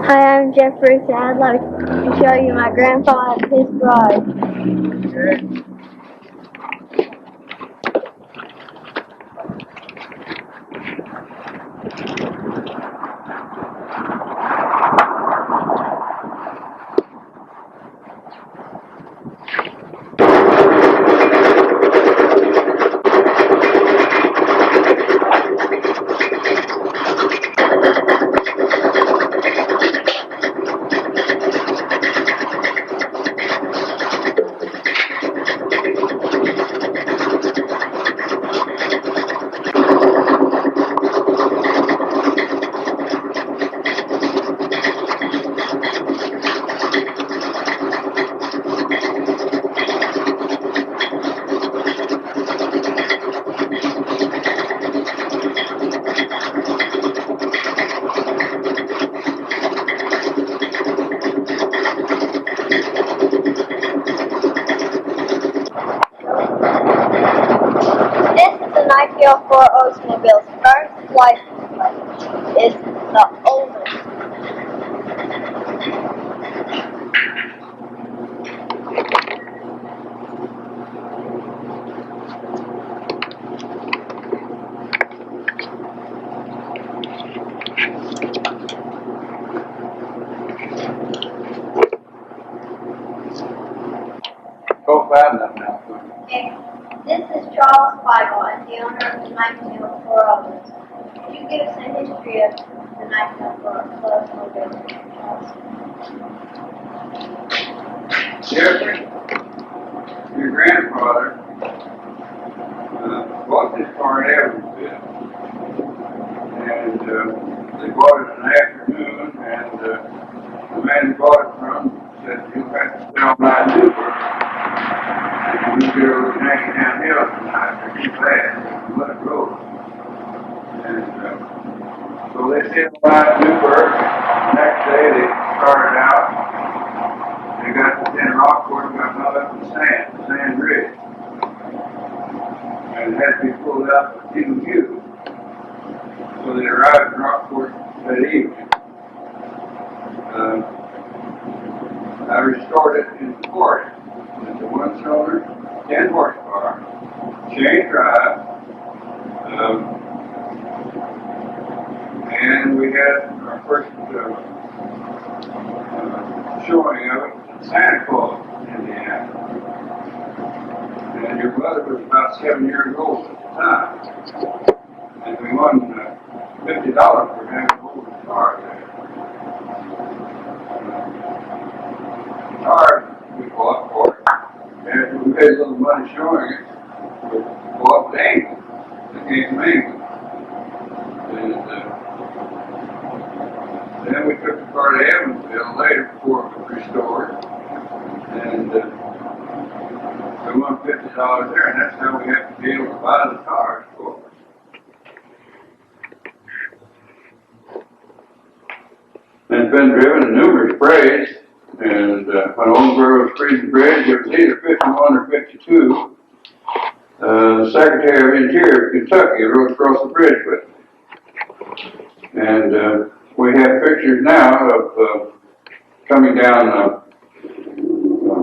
Hi, I'm Jeffrey, and I'd like to show you my grandpa and his garage. Okay. This is an 1904 Oldsmobile. First license plate is the oldest. Go fast enough now. Okay. This is Charles Feigel, and the owner of the 1904 Olds. Could you give us a history of the 1904 Oldsmobile, Charles? Jeffrey, your grandfather bought this car in Evansville. And they bought it in the afternoon, and the man who bought it from said, "You have to sell my Uber. And you go hanging downhill tonight, they're too fast, and let it go." And so they said, "My Uber." Next day they started out. They got to Rockport and got hung up in the sand ridge. And it had to be pulled out for Q. So they arrived in Rockport that evening. I restored it in the port. It's a one-cylinder, 10 horsepower, chain drive, and we had our first showing of it in Santa Claus, Indiana. And your mother was about 7 years old at the time. And we won $50 for having hold the car there. The car we bought for it, and we made a little money showing it. We bought the England. It came from England. And then we took the car to Evansville later before it was restored. And we won $50 there, and that's how we have to be able to buy the cars for it. And it's been driven in numerous parades, and when Oldsmobile was freezing bridge, it was either 51 or 52. The Secretary of Interior of Kentucky rode across the bridge with me. And we have pictures now of coming down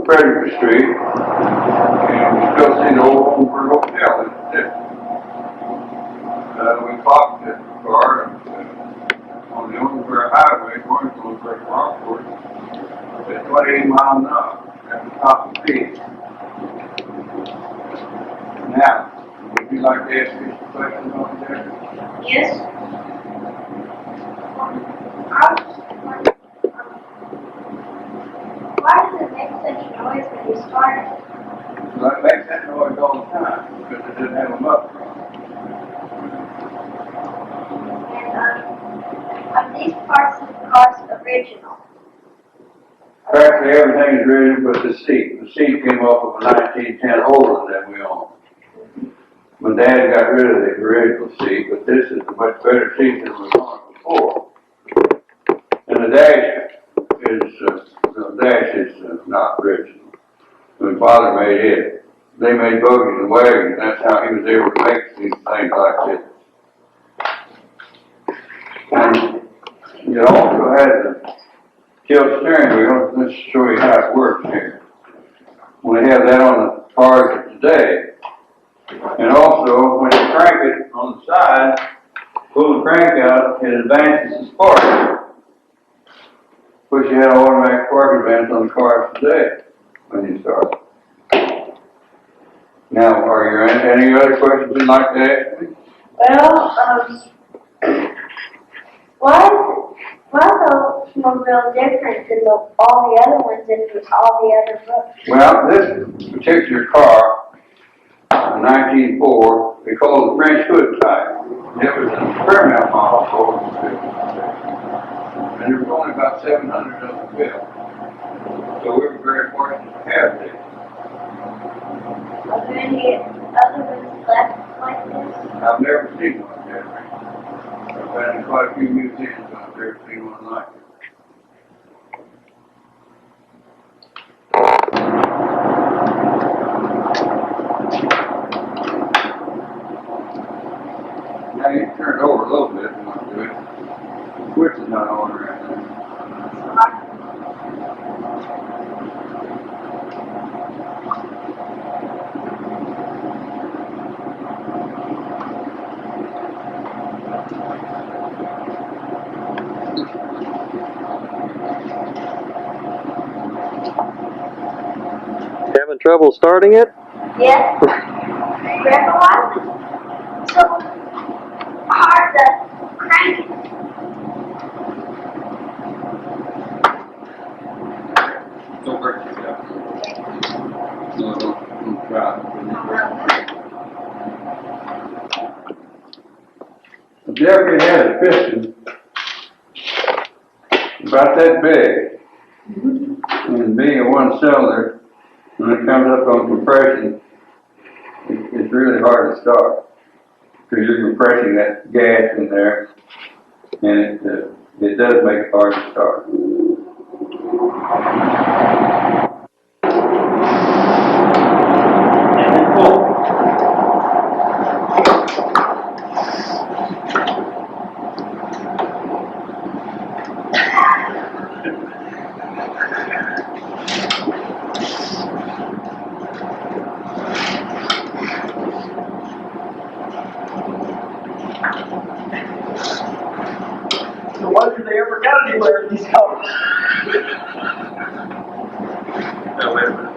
Frederick Street, and you still see the old Oldsmobile Hotel in the distance. We parked the car on the Oldsmobile Highway going to Rockport at 28 miles an hour at the top of the speed. Now, would you like to ask me some questions on that? Yes. Why does it make such noise when you start it? Well, it makes that noise all the time because it doesn't have a muffler on it. And are these parts of the cars original? Practically everything is ready but the seat. The seat came off of a 1910 Olin that we own. My dad got rid of the original seat, but this is a much better seat than was on before. And the dash is not original. My father made it. They made bogies and wagons. That's how he was able to make these things like this. And it also has tilt steering wheel. Let's show you how it works here. We have that on the cars today. And also, when you crank it on the side, pull the crank out, it advances the spark. Which you have automatic spark advance on the cars today when you start. Now, are there any other questions you'd like to ask me? Well, why is Oldsmobile different than all the other ones in all the other books? Well, this particular car, 1904, they call it the French hood type. It was an experiment model for and there was only about 700 of them built. So we were very fortunate to have this. Are there any other ones left like this? I've never seen one different. I've been in quite a few museums, but I've never seen one like it. Now you can turn it over a little bit if you want to do it. The switch is not on right now. Having trouble starting it? Yes. Grandpa, why is it so hard to crank it? Don't hurt yourself. No, don't try. The Jeffrey had a piston about that big. And being a one cylinder, when it comes up on compression, it's really hard to start. Because you're compressing that gas in there, and it does make it hard to start. No wonder they ever got anywhere in these cars. No, wait a minute.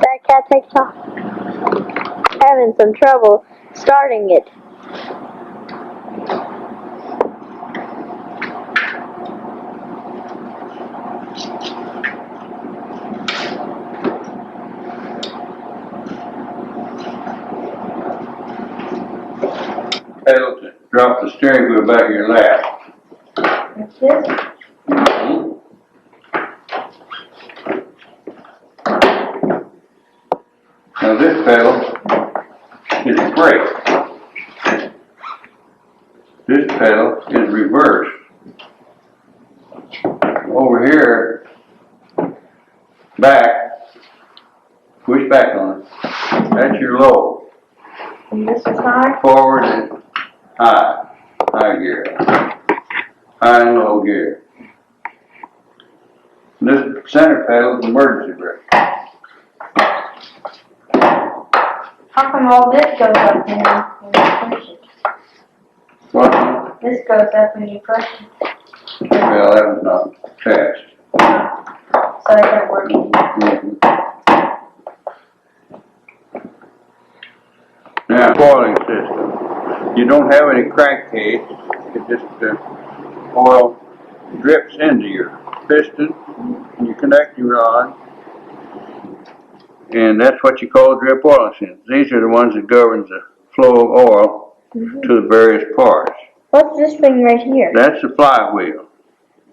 That cat takes off. Having some trouble starting it. Pedal to drop the steering wheel back in your lap. What's this? Now this pedal is brake. This pedal is reverse. Over here, back, push back on it. That's your low. And this is high? Forward is high gear. High and low gear. And this center pedal is emergency brake. How come all this goes up when you push it? What? This goes up when you push it. Well, that was not fast. So it doesn't work anymore. Now, coiling system. You don't have any crankcase. It just oil drips into your piston and your connecting rod. And that's what you call a drip oiling system. These are the ones that governs the flow of oil to the various parts. What's this thing right here? That's the flywheel.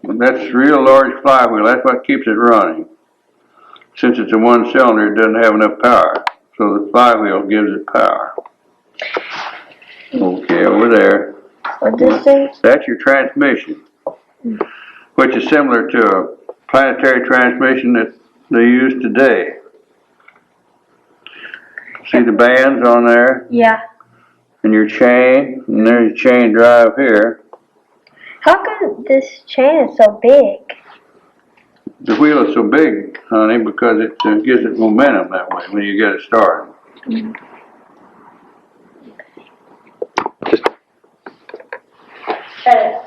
That's a real large flywheel. That's what keeps it running. Since it's a one cylinder, it doesn't have enough power. So the flywheel gives it power. Okay, over there. What's this thing? That's your transmission, which is similar to a planetary transmission that they use today. See the bands on there? Yeah. And your chain, and there's your chain drive here. How come this chain is so big? The wheel is so big, honey, because it gives it momentum that way when you get it started. Okay.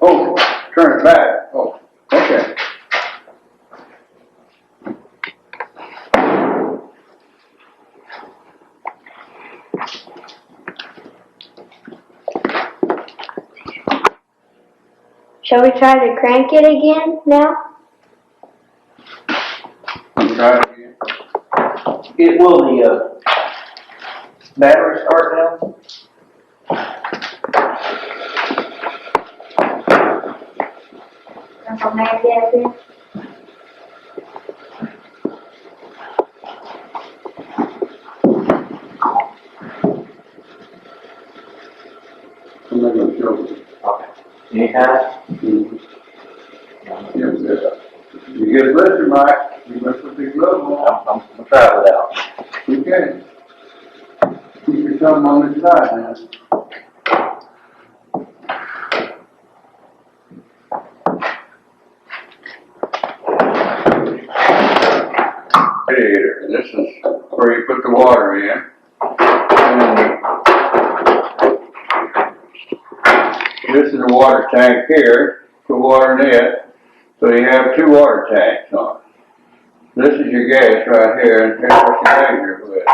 Oh, turn it back. Oh, okay. Shall we try to crank it again now? Try it again. It will the battery start now? I'm not going to show you. Okay. Anytime? Mm-hmm. Yes, you get a blister, Mike. You must put the glove on. I'm gonna try it out. Okay. Keep your thumb on this side now. Radiator. And this is where you put the water in. And this is a water tank here. Put water in it. So you have two water tanks on it. This is your gas right here, and here's what you measure with.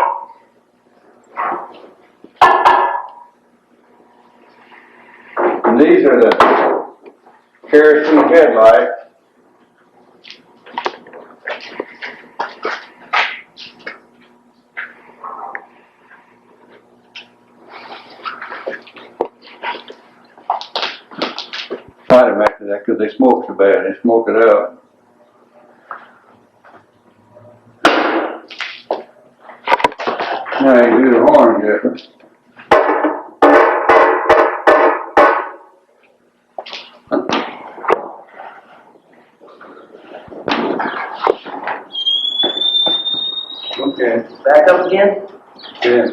And these are the kerosene headlights. Slide them back to that because they smoke so bad. They smoke it out. Now you do the horn difference. Okay. Back up again? Yeah.